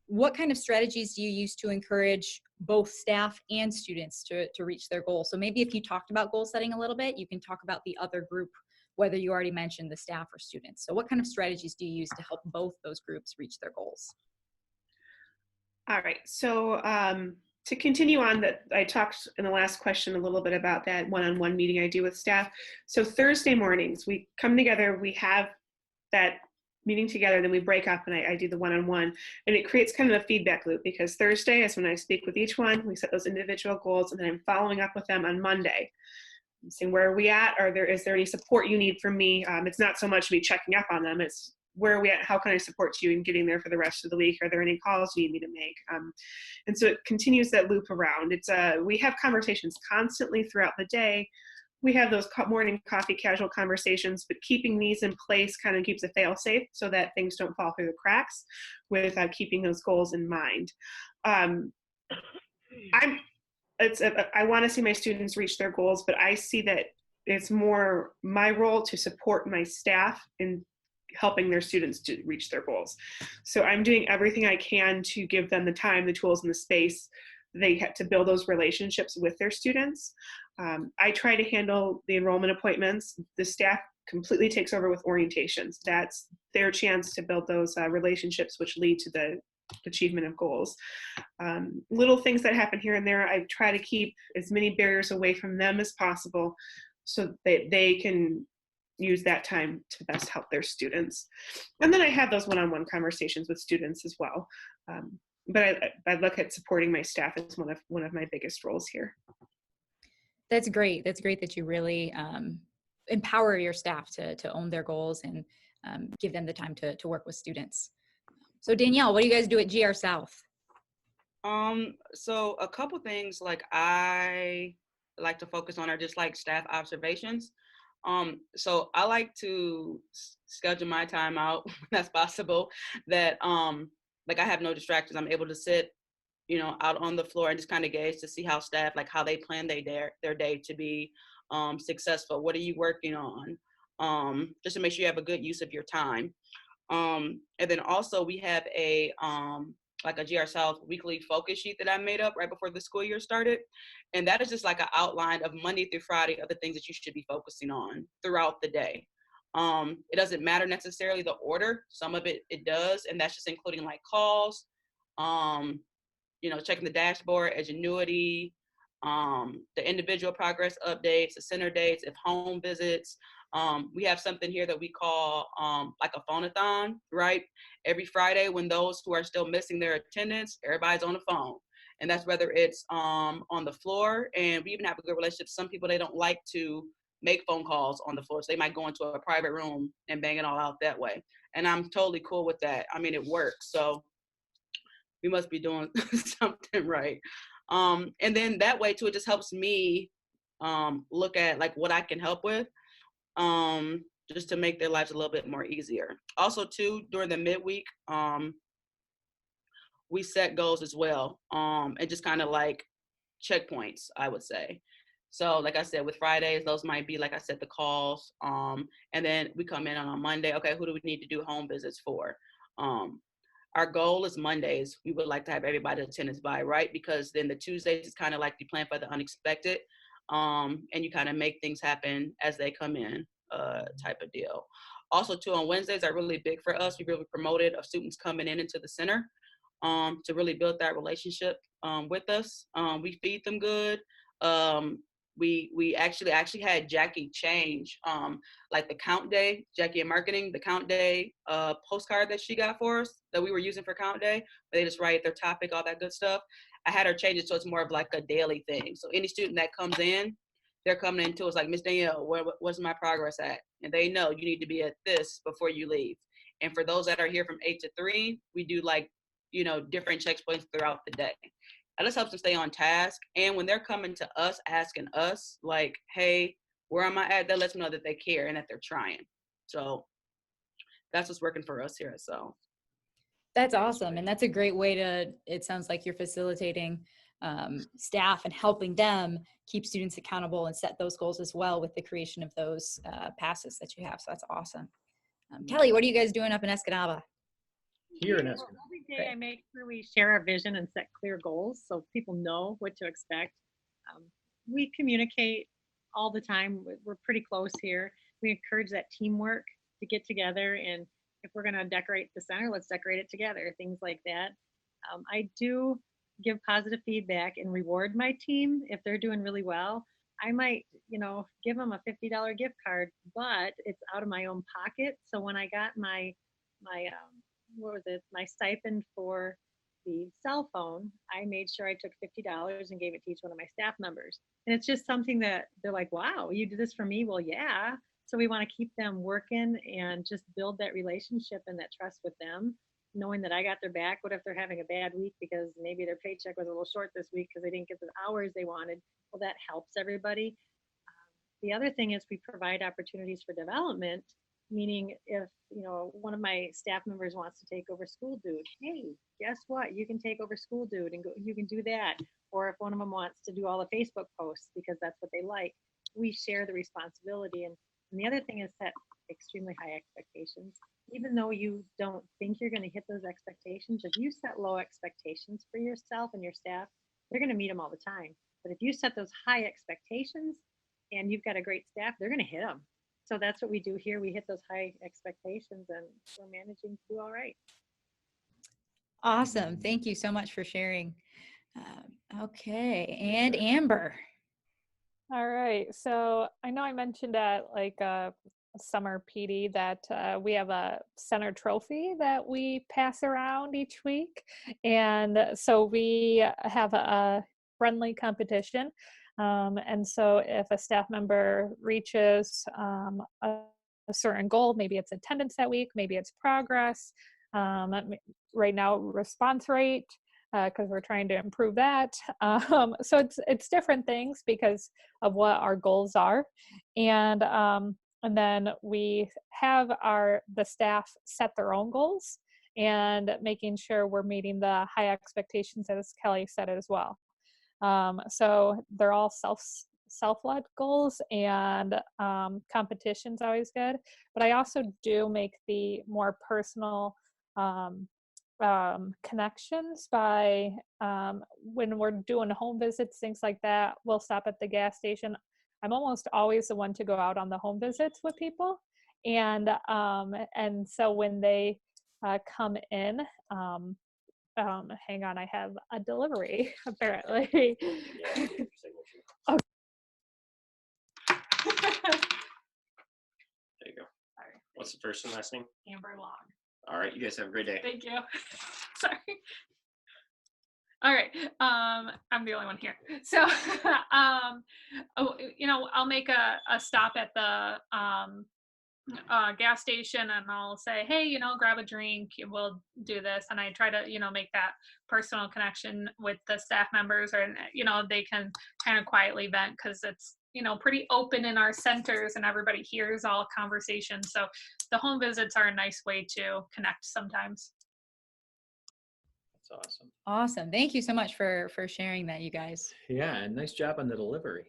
what kind of strategies do you use to encourage both staff and students to reach their goals? So maybe if you talked about goal setting a little bit, you can talk about the other group, whether you already mentioned the staff or students. So what kind of strategies do you use to help both those groups reach their goals? All right, so to continue on that, I talked in the last question a little bit about that one-on-one meeting I do with staff. So Thursday mornings, we come together, we have that meeting together, then we break up and I do the one-on-one, and it creates kind of a feedback loop, because Thursday is when I speak with each one, we set those individual goals, and then I'm following up with them on Monday. I'm saying, where are we at? Is there any support you need from me? It's not so much me checking up on them, it's where are we at? How can I support you in getting there for the rest of the week? Are there any calls you need me to make? And so it continues that loop around. We have conversations constantly throughout the day. We have those morning coffee casual conversations, but keeping these in place kind of keeps a fail safe so that things don't fall through the cracks with keeping those goals in mind. I want to see my students reach their goals, but I see that it's more my role to support my staff in helping their students to reach their goals. So I'm doing everything I can to give them the time, the tools, and the space they have to build those relationships with their students. I try to handle the enrollment appointments. The staff completely takes over with orientations. That's their chance to build those relationships, which lead to the achievement of goals. Little things that happen here and there, I try to keep as many barriers away from them as possible so that they can use that time to best help their students. And then I have those one-on-one conversations with students as well. But I look at supporting my staff as one of my biggest roles here. That's great. That's great that you really empower your staff to own their goals and give them the time to work with students. So Danielle, what do you guys do at GR South? So a couple things like I like to focus on are just like staff observations. So I like to schedule my time out when that's possible, that like I have no distractions. I'm able to sit, out on the floor and just kind of gauge to see how staff, like how they plan their day to be successful. What are you working on? Just to make sure you have a good use of your time. And then also we have like a GR South weekly focus sheet that I made up right before the school year started. And that is just like an outline of Monday through Friday of the things that you should be focusing on throughout the day. It doesn't matter necessarily the order. Some of it does. And that's just including like calls, checking the dashboard, Edgenuity, the individual progress updates, the center dates, if home visits. We have something here that we call like a phone-a-thon, right? Every Friday when those who are still missing their attendance, everybody's on the phone. And that's whether it's on the floor, and we even have a good relationship. Some people, they don't like to make phone calls on the floor, so they might go into a private room and bang it all out that way. And I'm totally cool with that. I mean, it works, so we must be doing something right. And then that way too, it just helps me look at like what I can help with, just to make their lives a little bit more easier. Also too, during the midweek, we set goals as well, and just kind of like checkpoints, I would say. So like I said, with Fridays, those might be, like I said, the calls, and then we come in on a Monday, okay, who do we need to do home visits for? Our goal is Mondays. We would like to have everybody attendance by, right? Because then the Tuesdays is kind of like you plan for the unexpected, and you kind of make things happen as they come in, type of deal. Also too, on Wednesdays are really big for us. We really promoted of students coming into the center, to really build that relationship with us. We feed them good. We actually had Jackie change like the count day, Jackie in marketing, the count day postcard that she got for us that we were using for count day, where they just write their topic, all that good stuff. I had her change it so it's more of like a daily thing. So any student that comes in, they're coming into us like, Miss Danielle, where's my progress at? And they know you need to be at this before you leave. And for those that are here from 8 to 3, we do like, different checkpoints throughout the day. That just helps them stay on task. And when they're coming to us, asking us like, hey, where am I at? That lets them know that they care and that they're trying. So that's what's working for us here at South. That's awesome. And that's a great way it sounds like you're facilitating staff and helping them keep students accountable and set those goals as well with the creation of those passes that you have. So that's awesome. Kelly, what are you guys doing up in Escanaba? Here in Escanaba. day, I make sure we share our vision and set clear goals so people know what to expect. Um, we communicate all the time. We're pretty close here. We encourage that teamwork to get together, and if we're going to decorate the center, let's decorate it together, things like that. I do give positive feedback and reward my team if they're doing really well. I might, give them a $50 gift card, but it's out of my own pocket. So when I got my what was it, my stipend for the cell phone, I made sure I took $50 and gave it to each one of my staff members. And it's just something that they're like, wow, you did this for me? Well, yeah. So we want to keep them working and just build that relationship and that trust with them, knowing that I got their back. What if they're having a bad week because maybe their paycheck was a little short this week because they didn't get the hours they wanted? Well, that helps everybody. The other thing is we provide opportunities for development, meaning if one of my staff members wants to take over school dude, hey, guess what? You can take over school dude and go. You can do that. Or if one of them wants to do all the Facebook posts because that's what they like, we share the responsibility. And the other thing is set extremely high expectations. Even though you don't think you're going to hit those expectations, if you set low expectations for yourself and your staff, they're going to meet them all the time. But if you set those high expectations and you've got a great staff, they're going to hit them. So that's what we do here. We hit those high expectations and we're managing to do all right. Awesome. Thank you so much for sharing. Okay. And Amber. All right. So I know I mentioned at summer PD that we have a center trophy that we pass around each week. And so we have a friendly competition. And so if a staff member reaches a certain goal, maybe it's attendance that week, maybe it's progress, right now response rate, because we're trying to improve that. So it's different things because of what our goals are. And then we have the staff set their own goals and making sure we're meeting the high expectations, as Kelly said as well. So they're all self-led goals, and competition's always good. But I also do make the more personal connections by when we're doing home visits, things like that. We'll stop at the gas station. I'm almost always the one to go out on the home visits with people, and so when they come in, hang on, I have a delivery apparently. Yeah, Okay. There you go. What's the first and last name? Amber Long. All right, you guys have a great day. Thank you. Sorry. All right. I'm the only one here. So, I'll make a stop at the gas station and I'll say, hey, grab a drink. We'll do this. And I try to, make that personal connection with the staff members, or, they can kind of quietly vent because it's, pretty open in our centers and everybody hears all conversations. So the home visits are a nice way to connect sometimes. That's awesome. Awesome. Thank you so much for sharing that, you guys. Yeah, and nice job on the delivery.